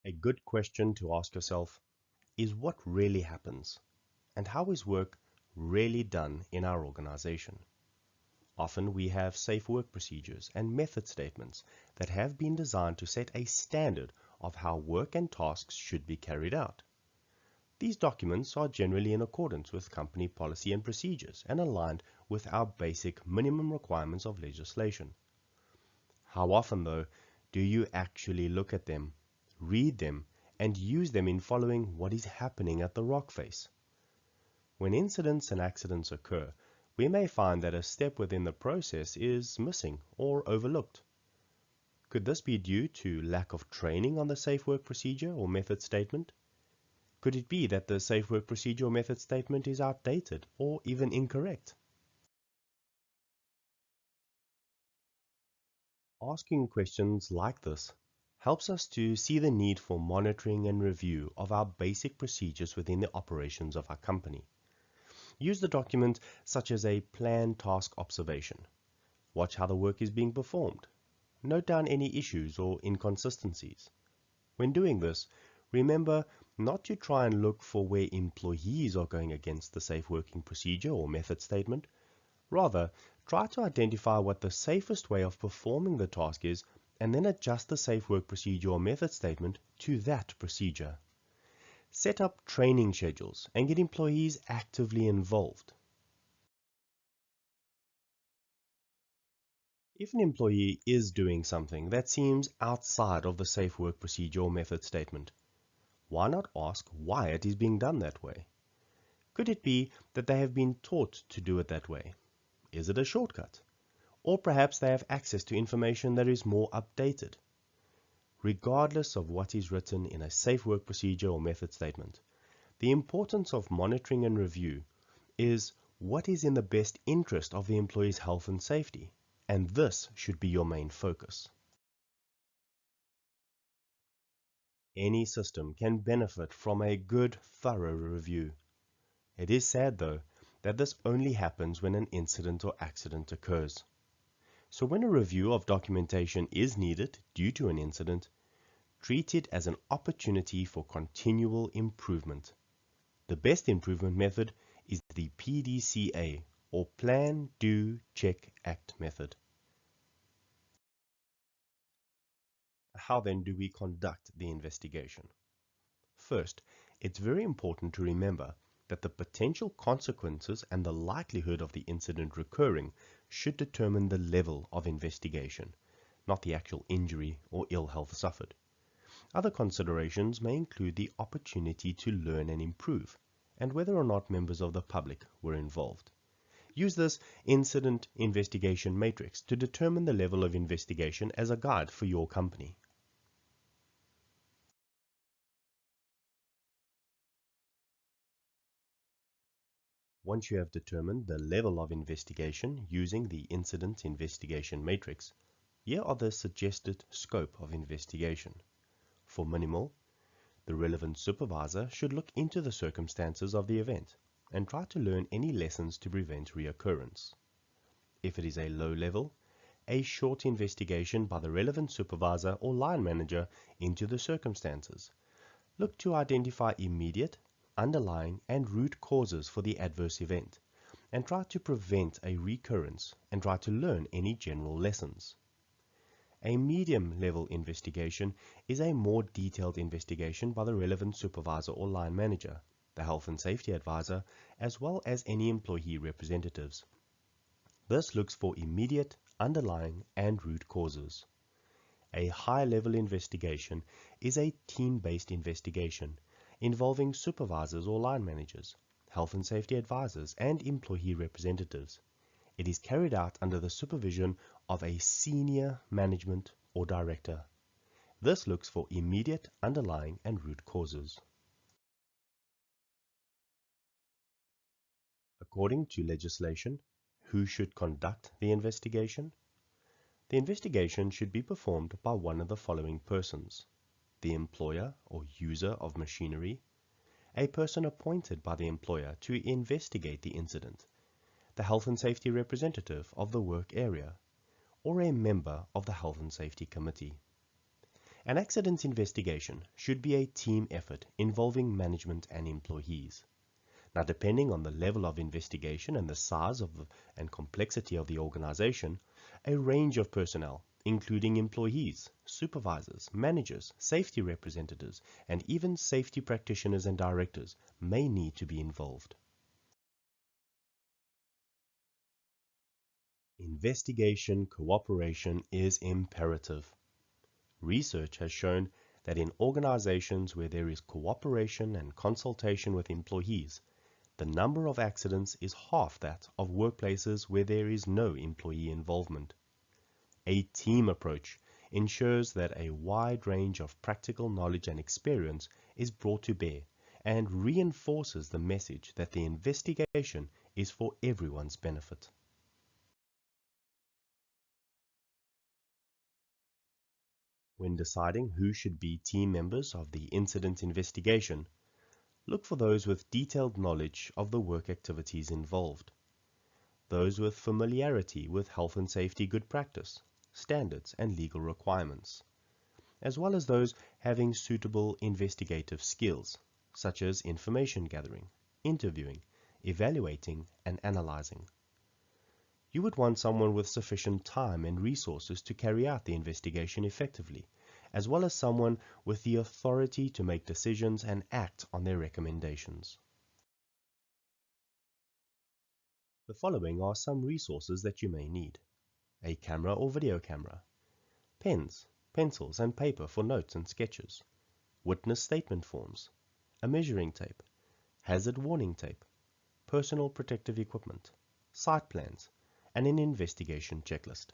A good question to ask yourself is what really happens and how is work really done in our organization? Often we have safe work procedures and method statements that have been designed to set a standard of how work and tasks should be carried out. These documents are generally in accordance with company policy and procedures and aligned with our basic minimum requirements of legislation. How often, though, do you actually look at them, read them, and use them in following what is happening at the rock face? When incidents and accidents occur, we may find that a step within the process is missing or overlooked. Could this be due to lack of training on the safe work procedure or method statement? Could it be that the safe work procedure or method statement is outdated or even incorrect? Asking questions like this helps us to see the need for monitoring and review of our basic procedures within the operations of our company. Use the document such as a planned task observation. Watch how the work is being performed. Note down any issues or inconsistencies. When doing this, remember not to try and look for where employees are going against the safe working procedure or method statement. Rather, try to identify what the safest way of performing the task is and then adjust the safe work procedure or method statement to that procedure. Set up training schedules and get employees actively involved. If an employee is doing something that seems outside of the safe work procedure or method statement, why not ask why it is being done that way? Could it be that they have been taught to do it that way? Is it a shortcut? Or perhaps they have access to information that is more updated. Regardless of what is written in a safe work procedure or method statement, the importance of monitoring and review is what is in the best interest of the employee's health and safety, and this should be your main focus. Any system can benefit from a good, thorough review. It is sad, though, that this only happens when an incident or accident occurs. So when a review of documentation is needed due to an incident, treat it as an opportunity for continual improvement. The best improvement method is the PDCA, or Plan, Do, Check, Act method. How then do we conduct the investigation? First, it's very important to remember that the potential consequences and the likelihood of the incident recurring should determine the level of investigation, not the actual injury or ill health suffered. Other considerations may include the opportunity to learn and improve, and whether or not members of the public were involved. Use this incident investigation matrix to determine the level of investigation as a guide for your company. Once you have determined the level of investigation using the incident investigation matrix, here are the suggested scope of investigation. For minimal, the relevant supervisor should look into the circumstances of the event and try to learn any lessons to prevent reoccurrence. If it is a low level, a short investigation by the relevant supervisor or line manager into the circumstances. Look to identify immediate, underlying, and root causes for the adverse event, and try to prevent a recurrence and try to learn any general lessons. A medium-level investigation is a more detailed investigation by the relevant supervisor or line manager, the health and safety advisor, as well as any employee representatives. This looks for immediate, underlying, and root causes. A high-level investigation is a team-based investigation involving supervisors or line managers, health and safety advisors, and employee representatives. It is carried out under the supervision of a senior management or director. This looks for immediate, underlying, and root causes. According to legislation, who should conduct the investigation? The investigation should be performed by one of the following persons: the employer or user of machinery, a person appointed by the employer to investigate the incident, the health and safety representative of the work area, or a member of the health and safety committee. An accident investigation should be a team effort involving management and employees. Now, depending on the level of investigation and the size and complexity of the organization, a range of personnel, including employees, supervisors, managers, safety representatives, and even safety practitioners and directors, may need to be involved. Investigation cooperation is imperative. Research has shown that in organizations where there is cooperation and consultation with employees, the number of accidents is half that of workplaces where there is no employee involvement. A team approach ensures that a wide range of practical knowledge and experience is brought to bear and reinforces the message that the investigation is for everyone's benefit. When deciding who should be team members of the incident investigation, look for those with detailed knowledge of the work activities involved, those with familiarity with health and safety good practice, standards, and legal requirements, as well as those having suitable investigative skills, such as information gathering, interviewing, evaluating, and analyzing. You would want someone with sufficient time and resources to carry out the investigation effectively, as well as someone with the authority to make decisions and act on their recommendations. The following are some resources that you may need: a camera or video camera, pens, pencils, and paper for notes and sketches, witness statement forms, a measuring tape, hazard warning tape, personal protective equipment, site plans, and an investigation checklist.